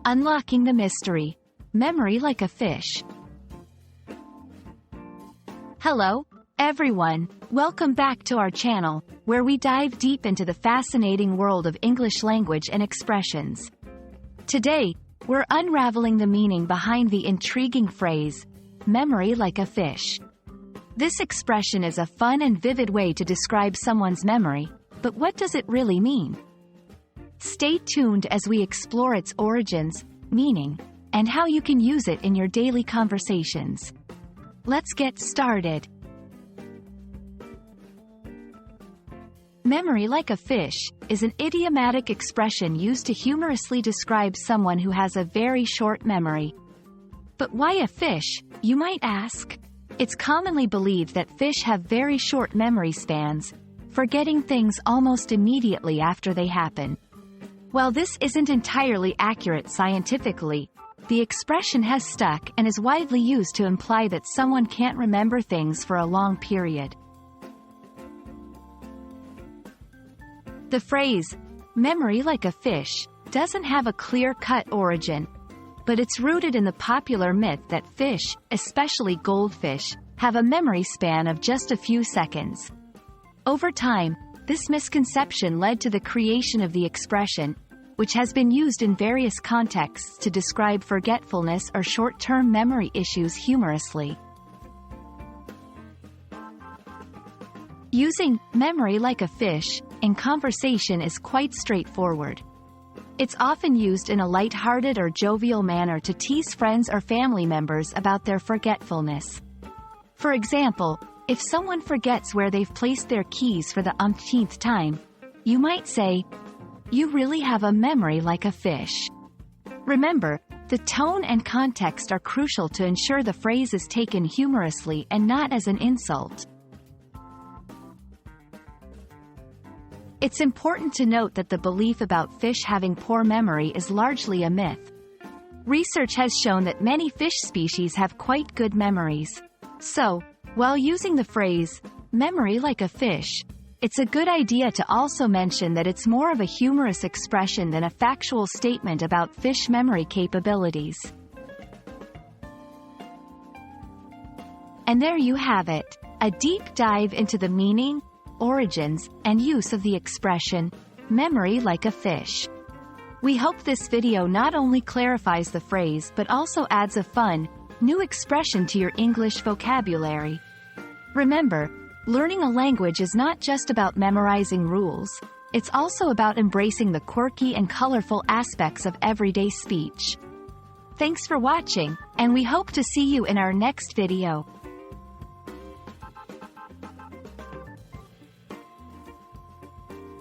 Unlocking the mystery. Memory like a fish. Hello, everyone. Welcome back to our channel, where we dive deep into the fascinating world of English language and expressions. Today, we're unraveling the meaning behind the intriguing phrase, memory like a fish. This expression is a fun and vivid way to describe someone's memory, but what does it really mean? Stay tuned as we explore its origins, meaning, and how you can use it in your daily conversations. Let's get started. Memory like a fish is an idiomatic expression used to humorously describe someone who has a very short memory. But why a fish, you might ask? It's commonly believed that fish have very short memory spans, forgetting things almost immediately after they happen. While this isn't entirely accurate scientifically, the expression has stuck and is widely used to imply that someone can't remember things for a long period. The phrase, memory like a fish, doesn't have a clear-cut origin, but it's rooted in the popular myth that fish, especially goldfish, have a memory span of just a few seconds. Over time, this misconception led to the creation of the expression, which has been used in various contexts to describe forgetfulness or short-term memory issues humorously. Using memory like a fish in conversation is quite straightforward. It's often used in a light-hearted or jovial manner to tease friends or family members about their forgetfulness. For example, if someone forgets where they've placed their keys for the umpteenth time, you might say, "You really have a memory like a fish." Remember, the tone and context are crucial to ensure the phrase is taken humorously and not as an insult. It's important to note that the belief about fish having poor memory is largely a myth. Research has shown that many fish species have quite good memories. So, while using the phrase, memory like a fish, it's a good idea to also mention that it's more of a humorous expression than a factual statement about fish memory capabilities. And there you have it, a deep dive into the meaning, origins, and use of the expression, memory like a fish. We hope this video not only clarifies the phrase but also adds a fun, new expression to your English vocabulary. Remember, learning a language is not just about memorizing rules, it's also about embracing the quirky and colorful aspects of everyday speech. Thanks for watching, and we hope to see you in our next video.